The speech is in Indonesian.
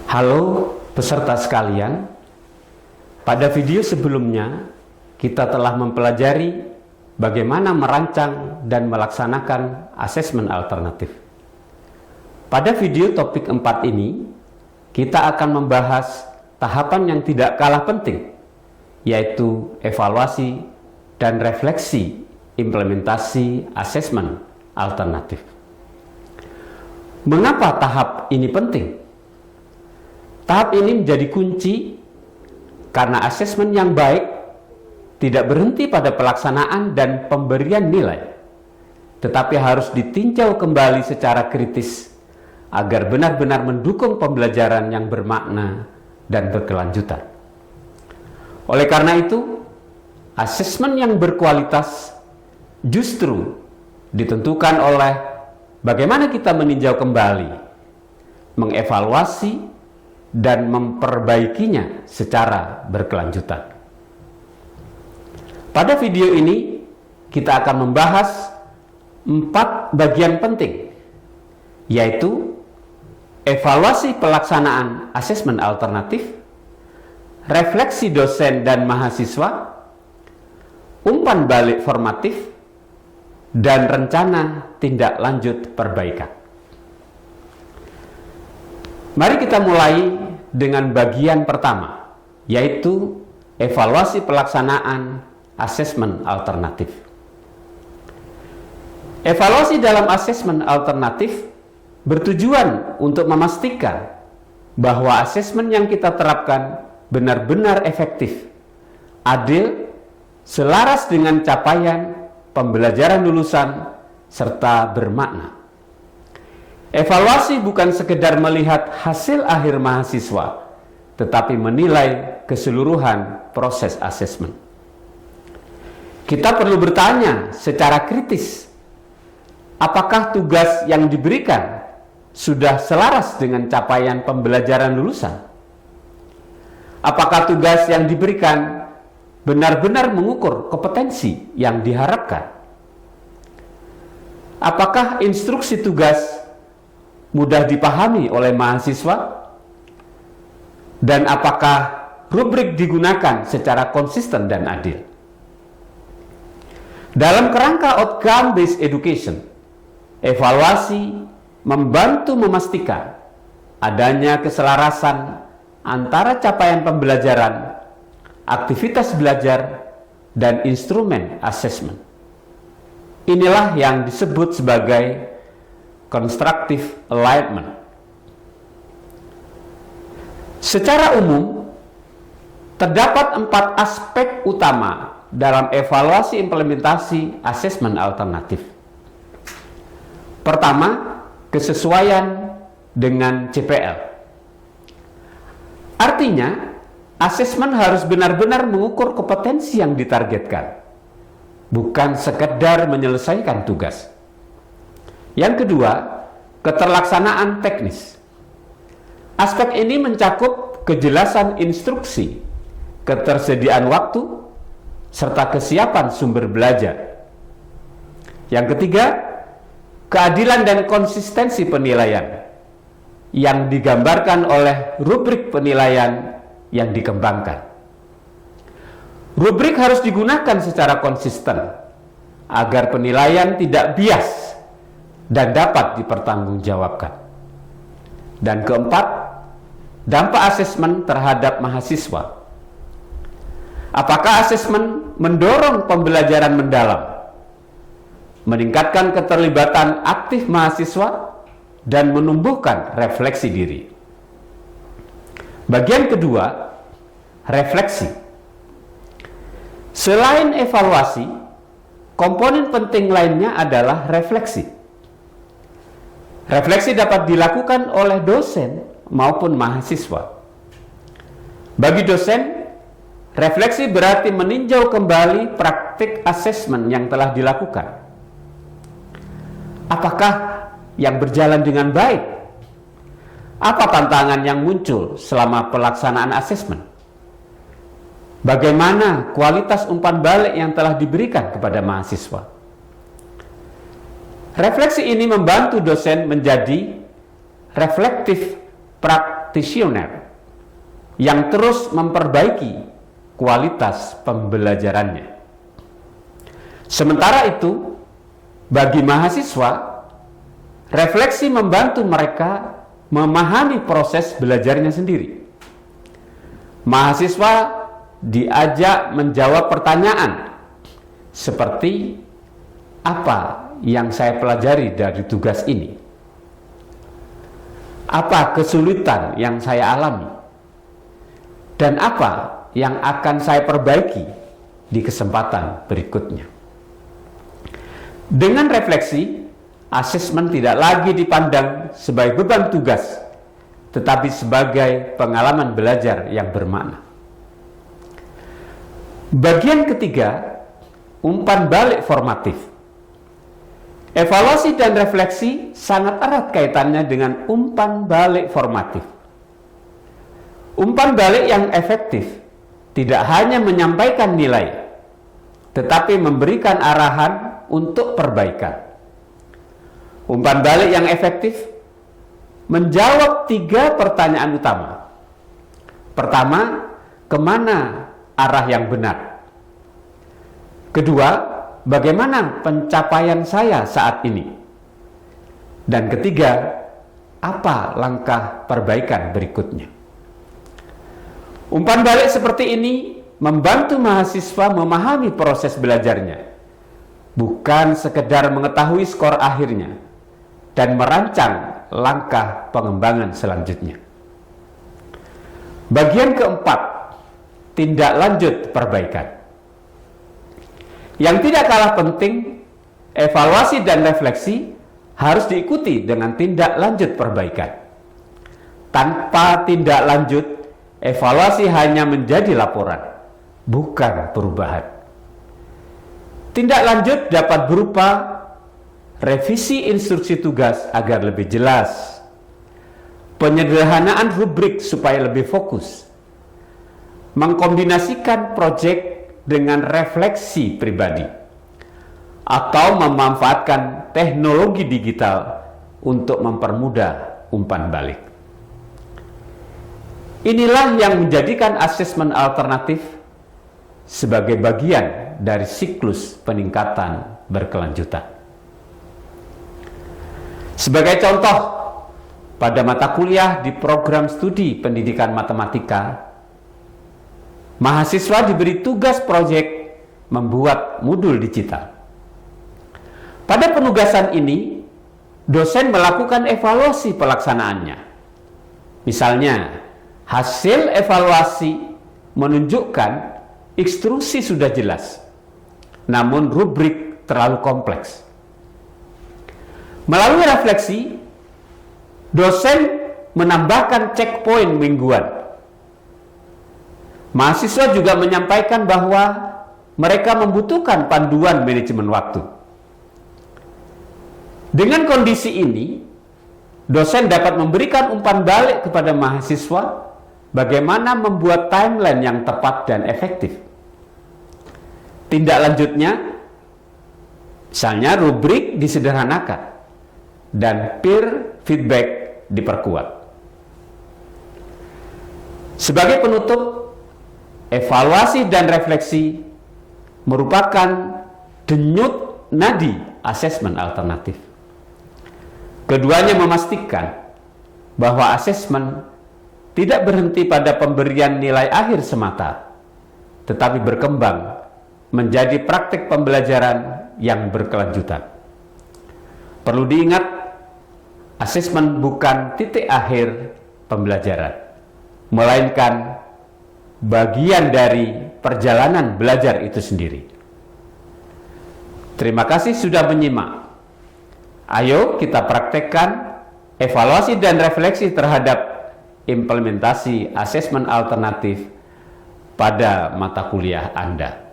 Halo peserta sekalian, pada video sebelumnya kita telah mempelajari bagaimana merancang dan melaksanakan asesmen alternatif. Pada video topik 4 ini, kita akan membahas tahapan yang tidak kalah penting, yaitu evaluasi dan refleksi implementasi asesmen alternatif. Mengapa tahap ini penting? Tahap ini menjadi kunci karena asesmen yang baik tidak berhenti pada pelaksanaan dan pemberian nilai, tetapi harus ditinjau kembali secara kritis agar benar-benar mendukung pembelajaran yang bermakna dan berkelanjutan. Oleh karena itu, asesmen yang berkualitas justru ditentukan oleh bagaimana kita meninjau kembali, mengevaluasi, dan memperbaikinya secara berkelanjutan. Pada video ini, kita akan membahas 4 bagian penting, yaitu evaluasi pelaksanaan asesmen alternatif, refleksi dosen dan mahasiswa, umpan balik formatif, dan rencana tindak lanjut perbaikan. Mari kita mulai dengan bagian pertama, yaitu evaluasi pelaksanaan asesmen alternatif. Evaluasi dalam asesmen alternatif bertujuan untuk memastikan bahwa asesmen yang kita terapkan benar-benar efektif, adil, selaras dengan capaian pembelajaran lulusan, serta bermakna. Evaluasi bukan sekedar melihat hasil akhir mahasiswa, tetapi menilai keseluruhan proses asesmen. Kita perlu bertanya secara kritis, apakah tugas yang diberikan sudah selaras dengan capaian pembelajaran lulusan? Apakah tugas yang diberikan benar-benar mengukur kompetensi yang diharapkan? Apakah instruksi tugas mudah dipahami oleh mahasiswa? Dan apakah rubrik digunakan secara konsisten dan adil? Dalam kerangka outcome based education, evaluasi membantu memastikan adanya keselarasan antara capaian pembelajaran, aktivitas belajar, dan instrumen asesmen. Inilah yang disebut sebagai constructive alignment. Secara umum, terdapat 4 aspek utama dalam evaluasi implementasi asesmen alternatif. Pertama, kesesuaian dengan CPL. Artinya, asesmen harus benar-benar mengukur kompetensi yang ditargetkan, bukan sekedar menyelesaikan tugas. Yang kedua, keterlaksanaan teknis. Aspek ini mencakup kejelasan instruksi, ketersediaan waktu, serta kesiapan sumber belajar. Yang ketiga, keadilan dan konsistensi penilaian yang digambarkan oleh rubrik penilaian yang dikembangkan. Rubrik harus digunakan secara konsisten agar penilaian tidak bias dan dapat dipertanggungjawabkan. Dan keempat, dampak asesmen terhadap mahasiswa. Apakah asesmen mendorong pembelajaran mendalam, meningkatkan keterlibatan aktif mahasiswa, dan menumbuhkan refleksi diri? Bagian kedua, refleksi. Selain evaluasi, komponen penting lainnya adalah refleksi. Refleksi dapat dilakukan oleh dosen maupun mahasiswa. Bagi dosen, refleksi berarti meninjau kembali praktik asesmen yang telah dilakukan. Apakah yang berjalan dengan baik? Apa tantangan yang muncul selama pelaksanaan asesmen? Bagaimana kualitas umpan balik yang telah diberikan kepada mahasiswa? Refleksi ini membantu dosen menjadi reflektif praktisioner yang terus memperbaiki kualitas pembelajarannya. Sementara itu, bagi mahasiswa, refleksi membantu mereka memahami proses belajarnya sendiri. Mahasiswa diajak menjawab pertanyaan seperti, apa yang saya pelajari dari tugas ini? Apa kesulitan yang saya alami? Dan apa yang akan saya perbaiki di kesempatan berikutnya? Dengan refleksi, asesmen tidak lagi dipandang sebagai beban tugas, tetapi sebagai pengalaman belajar yang bermakna. Bagian ketiga, umpan balik formatif. Evaluasi dan refleksi sangat erat kaitannya dengan umpan balik formatif. Umpan balik yang efektif tidak hanya menyampaikan nilai, tetapi memberikan arahan untuk perbaikan. Umpan balik yang efektif menjawab 3 pertanyaan utama. Pertama, kemana arah yang benar? Kedua, bagaimana pencapaian saya saat ini? Dan ketiga, apa langkah perbaikan berikutnya? Umpan balik seperti ini membantu mahasiswa memahami proses belajarnya, bukan sekedar mengetahui skor akhirnya, dan merancang langkah pengembangan selanjutnya. Bagian keempat, tindak lanjut perbaikan. Yang tidak kalah penting, evaluasi dan refleksi harus diikuti dengan tindak lanjut perbaikan. Tanpa tindak lanjut, evaluasi hanya menjadi laporan, bukan perubahan. Tindak lanjut dapat berupa revisi instruksi tugas agar lebih jelas, penyederhanaan rubrik supaya lebih fokus, mengkombinasikan proyek dengan refleksi pribadi, atau memanfaatkan teknologi digital untuk mempermudah umpan balik. Inilah yang menjadikan asesmen alternatif sebagai bagian dari siklus peningkatan berkelanjutan. Sebagai contoh, pada mata kuliah di program studi pendidikan matematika, mahasiswa diberi tugas proyek membuat modul digital. Pada penugasan ini, dosen melakukan evaluasi pelaksanaannya. Misalnya, hasil evaluasi menunjukkan instruksi sudah jelas, namun rubrik terlalu kompleks. Melalui refleksi, dosen menambahkan checkpoint mingguan. Mahasiswa juga menyampaikan bahwa mereka membutuhkan panduan manajemen waktu. Dengan kondisi ini, dosen dapat memberikan umpan balik kepada mahasiswa bagaimana membuat timeline yang tepat dan efektif. Tindak lanjutnya, misalnya rubrik disederhanakan dan peer feedback diperkuat. Sebagai penutup, evaluasi dan refleksi merupakan denyut nadi asesmen alternatif. Keduanya memastikan bahwa asesmen tidak berhenti pada pemberian nilai akhir semata, tetapi berkembang menjadi praktik pembelajaran yang berkelanjutan. Perlu diingat, asesmen bukan titik akhir pembelajaran, melainkan bagian dari perjalanan belajar itu sendiri. Terima kasih sudah menyimak. Ayo kita praktekkan evaluasi dan refleksi terhadap implementasi asesmen alternatif pada mata kuliah Anda.